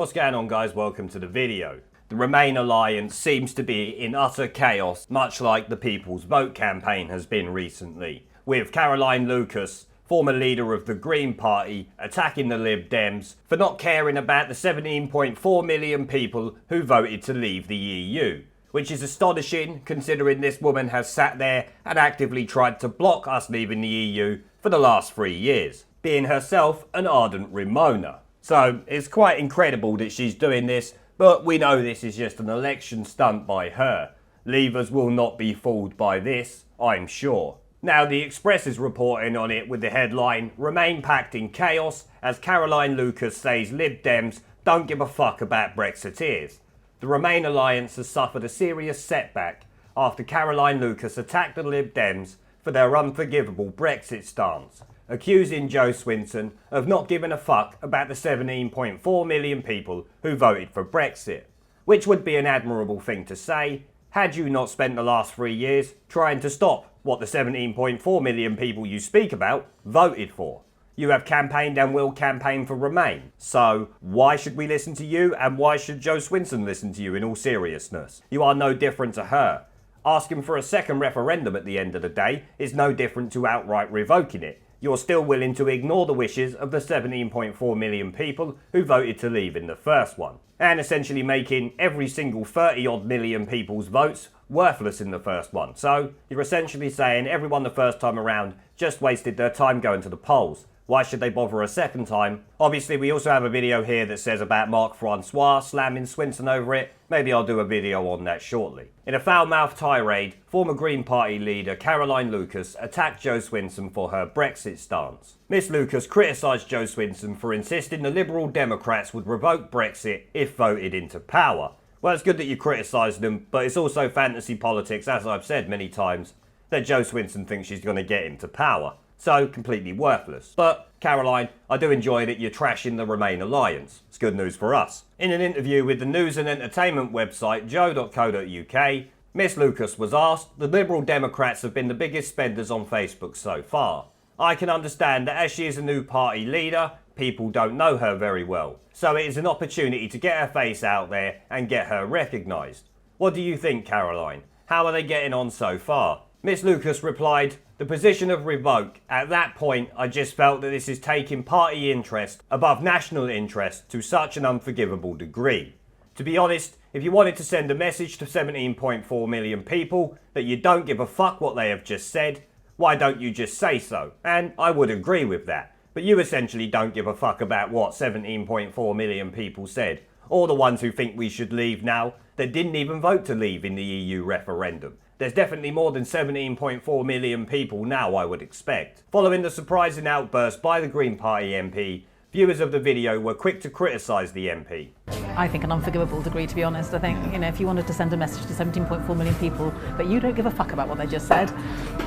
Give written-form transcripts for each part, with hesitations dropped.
What's going on, guys? Welcome to the video. The Remain Alliance seems to be in utter chaos, much like the People's Vote campaign has been recently, with Caroline Lucas, former leader of the Green Party, attacking the Lib Dems for not caring about the 17.4 million people who voted to leave the EU. Which is astonishing, considering this woman has sat there and actively tried to block us leaving the EU for the last 3 years, being herself an ardent Remoaner. So it's quite incredible that she's doing this, but we know this is just an election stunt by her. Leavers will not be fooled by this, I'm sure. Now, the Express is reporting on it with the headline, "Remain packed in chaos as Caroline Lucas says Lib Dems don't give a fuck about Brexiteers." The Remain Alliance has suffered a serious setback after Caroline Lucas attacked the Lib Dems for their unforgivable Brexit stance, accusing Joe Swinson of not giving a fuck about the 17.4 million people who voted for Brexit, which would be an admirable thing to say had you not spent the last 3 years trying to stop what the 17.4 million people you speak about voted for. You have campaigned and will campaign for Remain. So why should we listen to you, and why should Joe Swinson listen to you in all seriousness? You are no different to her. Asking for a second referendum at the end of the day is no different to outright revoking it. You're still willing to ignore the wishes of the 17.4 million people who voted to leave in the first one, and essentially making every single 30 odd million people's votes worthless in the first one. So you're essentially saying everyone the first time around just wasted their time going to the polls. Why should they bother a second time? Obviously, we also have a video here that says about Mark Francois slamming Swinson over it. Maybe I'll do a video on that shortly. In a foul-mouthed tirade, former Green Party leader Caroline Lucas attacked Joe Swinson for her Brexit stance. Miss Lucas criticised Joe Swinson for insisting the Liberal Democrats would revoke Brexit if voted into power. Well, it's good that you criticise them, but it's also fantasy politics, as I've said many times, that Joe Swinson thinks she's going to get into power. So, completely worthless. But, Caroline, I do enjoy that you're trashing the Remain Alliance. It's good news for us. In an interview with the news and entertainment website joe.co.uk, Miss Lucas was asked, "The Liberal Democrats have been the biggest spenders on Facebook so far. I can understand that as she is a new party leader, people don't know her very well. So it is an opportunity to get her face out there and get her recognised. What do you think, Caroline? How are they getting on so far?" Miss Lucas replied, "The position of revoke. At that point, I just felt that this is taking party interest above national interest to such an unforgivable degree. To be honest, if you wanted to send a message to 17.4 million people that you don't give a fuck what they have just said, why don't you just say so?" And I would agree with that. But you essentially don't give a fuck about what 17.4 million people said, or the ones who think we should leave now that didn't even vote to leave in the EU referendum. There's definitely more than 17.4 million people now, I would expect. Following the surprising outburst by the Green Party MP, viewers of the video were quick to criticise the MP. I think an unforgivable degree, to be honest. I think, if you wanted to send a message to 17.4 million people, but you don't give a fuck about what they just said,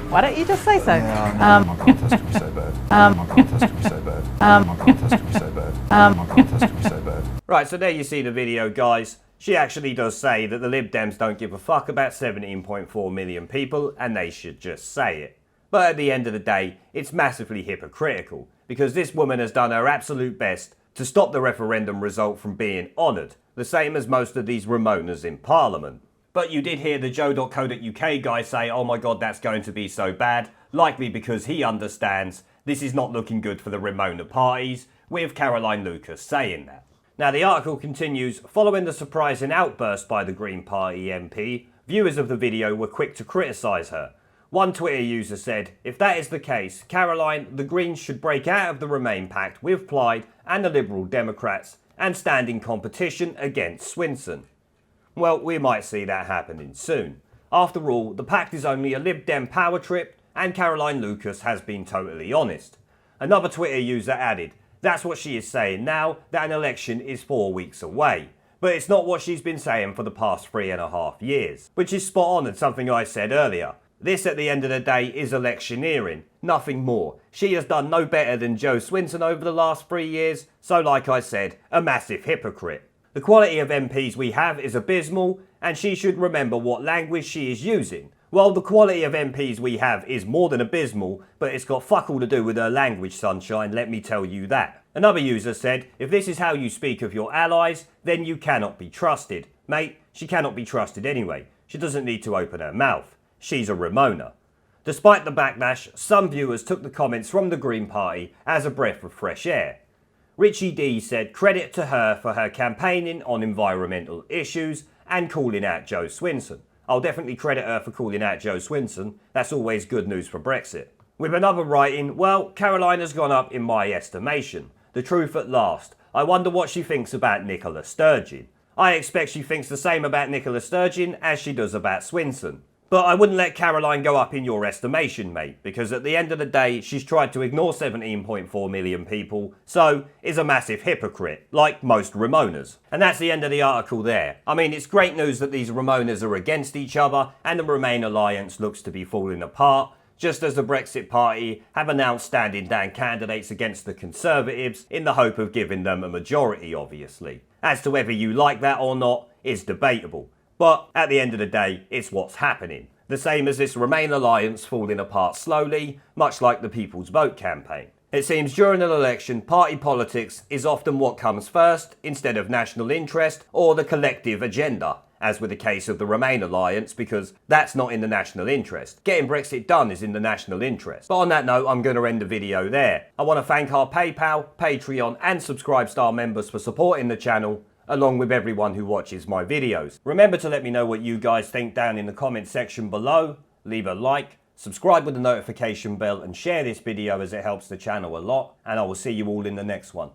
why don't you just say so? Yeah, oh my God, that's going to be so bad. Oh my God, that's going to be so bad. Oh my God, that's going to be so bad. Oh my God, that's going to be so bad. Right, so there you see the video, guys. She actually does say that the Lib Dems don't give a fuck about 17.4 million people and they should just say it. But at the end of the day, it's massively hypocritical because this woman has done her absolute best to stop the referendum result from being honoured, the same as most of these Remoaners in Parliament. But you did hear the joe.co.uk guy say, "Oh my God, that's going to be so bad," likely because he understands this is not looking good for the Remoaner parties, with Caroline Lucas saying that. Now, the article continues, following the surprising outburst by the Green Party MP, viewers of the video were quick to criticise her. One Twitter user said, "If that is the case, Caroline, the Greens should break out of the Remain Pact with Plaid and the Liberal Democrats and stand in competition against Swinson." Well, we might see that happening soon. After all, the pact is only a Lib Dem power trip, and Caroline Lucas has been totally honest. Another Twitter user added, "That's what she is saying now, that an election is 4 weeks away. But it's not what she's been saying for the past 3.5 years. Which is spot on and something I said earlier. This, at the end of the day, is electioneering. Nothing more. She has done no better than Joe Swinson over the last 3 years, so like I said, a massive hypocrite. The quality of MPs we have is abysmal, and she should remember what language she is using. Well, the quality of MPs we have is more than abysmal, but it's got fuck all to do with her language, sunshine, let me tell you that. Another user said, if this is how you speak of your allies, then you cannot be trusted. Mate, she cannot be trusted anyway. She doesn't need to open her mouth. She's a Ramona. Despite the backlash, some viewers took the comments from the Green Party as a breath of fresh air. Richie D said credit to her for her campaigning on environmental issues and calling out Joe Swinson. I'll definitely credit her for calling out Joe Swinson. That's always good news for Brexit. With another writing, well, Caroline has gone up in my estimation. The truth at last. I wonder what she thinks about Nicola Sturgeon. I expect she thinks the same about Nicola Sturgeon as she does about Swinson. But I wouldn't let Caroline go up in your estimation, mate, because at the end of the day, she's tried to ignore 17.4 million people, so is a massive hypocrite, like most Ramonas. And that's the end of the article there. I mean, it's great news that these Ramonas are against each other, and the Remain alliance looks to be falling apart, just as the Brexit Party have announced standing down candidates against the Conservatives in the hope of giving them a majority, obviously. As to whether you like that or not, is debatable. But at the end of the day, it's what's happening. The same as this Remain alliance falling apart slowly, much like the People's Vote campaign. It seems during an election, party politics is often what comes first, instead of national interest or the collective agenda, as with the case of the Remain alliance, because that's not in the national interest. Getting Brexit done is in the national interest. But on that note, I'm going to end the video there. I want to thank our PayPal, Patreon and Subscribe-Star members for supporting the channel, along with everyone who watches my videos. Remember to let me know what you guys think down in the comment section below. Leave a like, subscribe with the notification bell and share this video as it helps the channel a lot. And I will see you all in the next one.